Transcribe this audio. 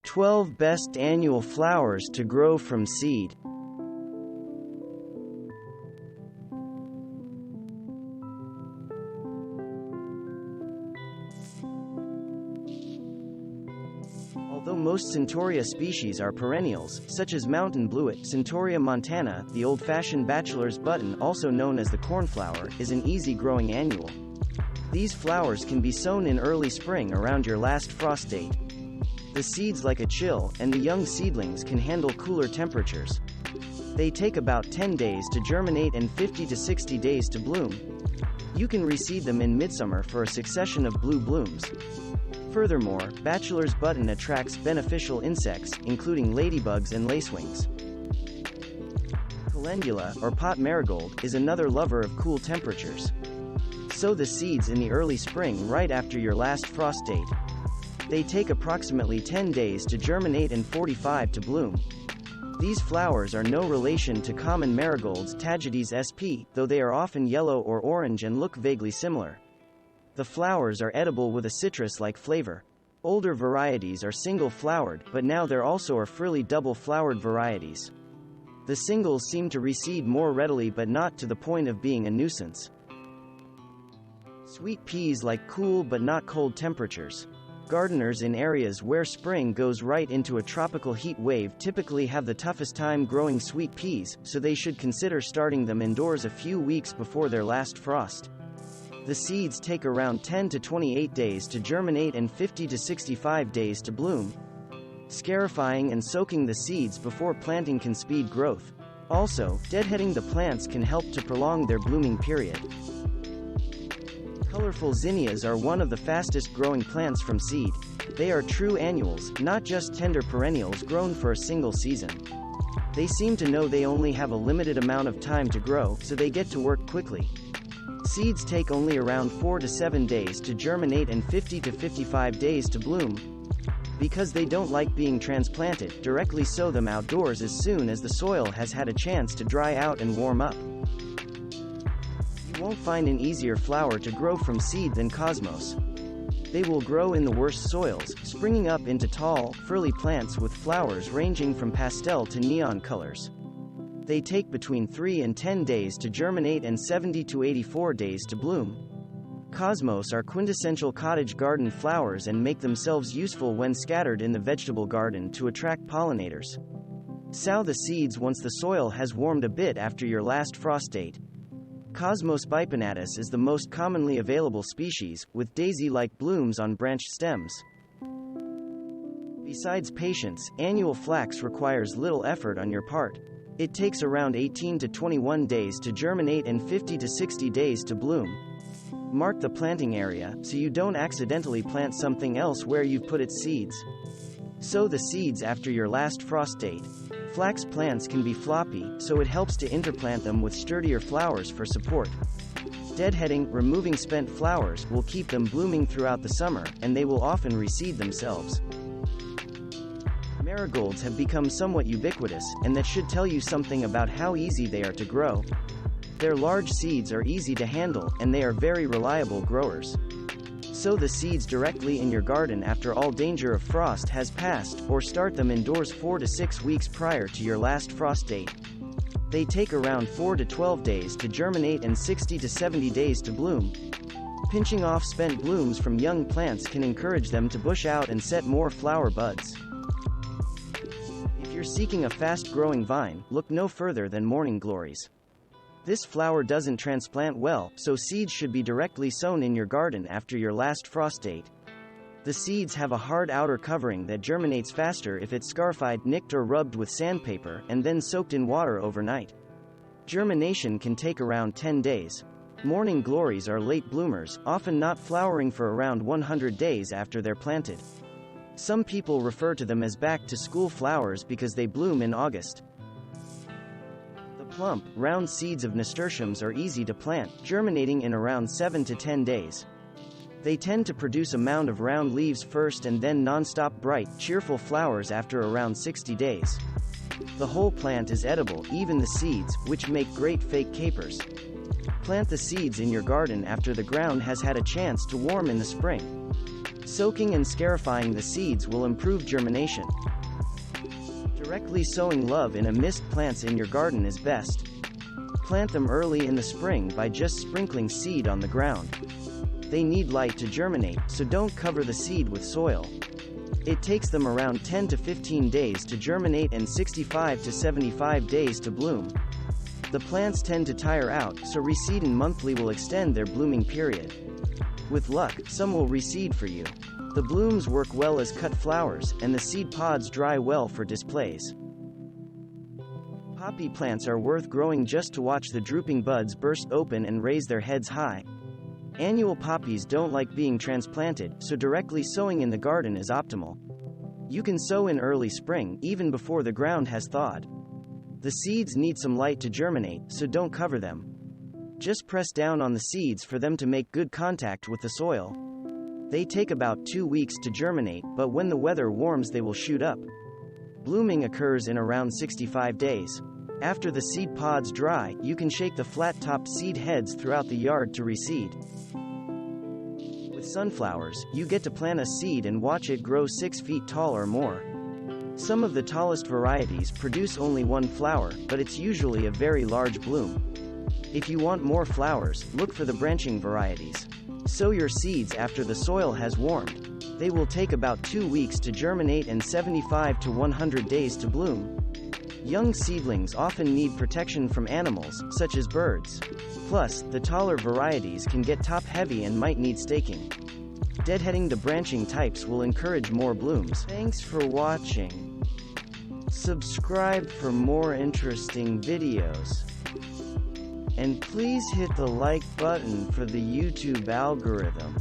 12 Best Annual Flowers to Grow from Seed. Although most Centaurea species are perennials, such as mountain bluet, Centaurea montana, the old-fashioned bachelor's button, also known as the cornflower, is an easy-growing annual. These flowers can be sown in early spring around your last frost date. The seeds like a chill, and the young seedlings can handle cooler temperatures. They take about 10 days to germinate and 50 to 60 days to bloom. You can reseed them in midsummer for a succession of blue blooms. Furthermore, bachelor's button attracts beneficial insects, including ladybugs and lacewings. Calendula, or pot marigold, is another lover of cool temperatures. Sow the seeds in the early spring right after your last frost date. They take approximately 10 days to germinate and 45 to bloom. These flowers are no relation to common marigolds Tagetes sp, though they are often yellow or orange and look vaguely similar. The flowers are edible with a citrus-like flavor. Older varieties are single-flowered, but now there also are frilly double-flowered varieties. The singles seem to reseed more readily but not to the point of being a nuisance. Sweet peas like cool but not cold temperatures. Gardeners in areas where spring goes right into a tropical heat wave typically have the toughest time growing sweet peas, so they should consider starting them indoors a few weeks before their last frost. The seeds take around 10 to 28 days to germinate and 50 to 65 days to bloom. Scarifying and soaking the seeds before planting can speed growth. Also, deadheading the plants can help to prolong their blooming period. Colorful zinnias are one of the fastest growing plants from seed. They are true annuals, not just tender perennials grown for a single season. They seem to know they only have a limited amount of time to grow, so they get to work quickly. Seeds take only around 4 to 7 days to germinate and 50 to 55 days to bloom. Because they don't like being transplanted, directly sow them outdoors as soon as the soil has had a chance to dry out and warm up. You won't find an easier flower to grow from seed than cosmos. They will grow in the worst soils, springing up into tall, frilly plants with flowers ranging from pastel to neon colors. They take between 3 and 10 days to germinate and 70 to 84 days to bloom. Cosmos are quintessential cottage garden flowers and make themselves useful when scattered in the vegetable garden to attract pollinators. Sow the seeds once the soil has warmed a bit after your last frost date. Cosmos bipinnatus is the most commonly available species, with daisy-like blooms on branched stems. Besides patience, annual flax requires little effort on your part. It takes around 18 to 21 days to germinate and 50 to 60 days to bloom. Mark the planting area, so you don't accidentally plant something else where you've put its seeds. Sow the seeds after your last frost date. Flax plants can be floppy, so it helps to interplant them with sturdier flowers for support. Deadheading, removing spent flowers, will keep them blooming throughout the summer, and they will often reseed themselves. Marigolds have become somewhat ubiquitous, and that should tell you something about how easy they are to grow. Their large seeds are easy to handle, and they are very reliable growers. Sow the seeds directly in your garden after all danger of frost has passed, or start them indoors 4 to 6 weeks prior to your last frost date. They take around 4 to 12 days to germinate and 60 to 70 days to bloom. Pinching off spent blooms from young plants can encourage them to bush out and set more flower buds. If you're seeking a fast-growing vine, look no further than morning glories. This flower doesn't transplant well, so seeds should be directly sown in your garden after your last frost date. The seeds have a hard outer covering that germinates faster if it's scarified, nicked or rubbed with sandpaper, and then soaked in water overnight. Germination can take around 10 days. Morning glories are late bloomers, often not flowering for around 100 days after they're planted. Some people refer to them as back-to-school flowers because they bloom in August. Plump, round seeds of nasturtiums are easy to plant, germinating in around 7 to 10 days. They tend to produce a mound of round leaves first and then non-stop bright, cheerful flowers after around 60 days. The whole plant is edible, even the seeds, which make great fake capers. Plant the seeds in your garden after the ground has had a chance to warm in the spring. Soaking and scarifying the seeds will improve germination. Directly sowing love in amidst plants in your garden is best. Plant them early in the spring by just sprinkling seed on the ground. They need light to germinate, so don't cover the seed with soil. It takes them around 10 to 15 days to germinate and 65 to 75 days to bloom. The plants tend to tire out, so reseeding monthly will extend their blooming period. With luck, some will reseed for you. The blooms work well as cut flowers, and the seed pods dry well for displays. Poppy plants are worth growing just to watch the drooping buds burst open and raise their heads high. Annual poppies don't like being transplanted, so directly sowing in the garden is optimal. You can sow in early spring, even before the ground has thawed. The seeds need some light to germinate, so don't cover them. Just press down on the seeds for them to make good contact with the soil. They take about 2 weeks to germinate, but when the weather warms they will shoot up. Blooming occurs in around 65 days. After the seed pods dry, you can shake the flat-topped seed heads throughout the yard to reseed. With sunflowers, you get to plant a seed and watch it grow 6 feet tall or more. Some of the tallest varieties produce only one flower, but it's usually a very large bloom. If you want more flowers, look for the branching varieties. Sow your seeds after the soil has warmed. They will take about 2 weeks to germinate and 75 to 100 days to bloom. Young seedlings often need protection from animals, such as birds. Plus, the taller varieties can get top-heavy and might need staking. Deadheading the branching types will encourage more blooms. Thanks for watching. Subscribe for more interesting videos. And please hit the like button for the YouTube algorithm.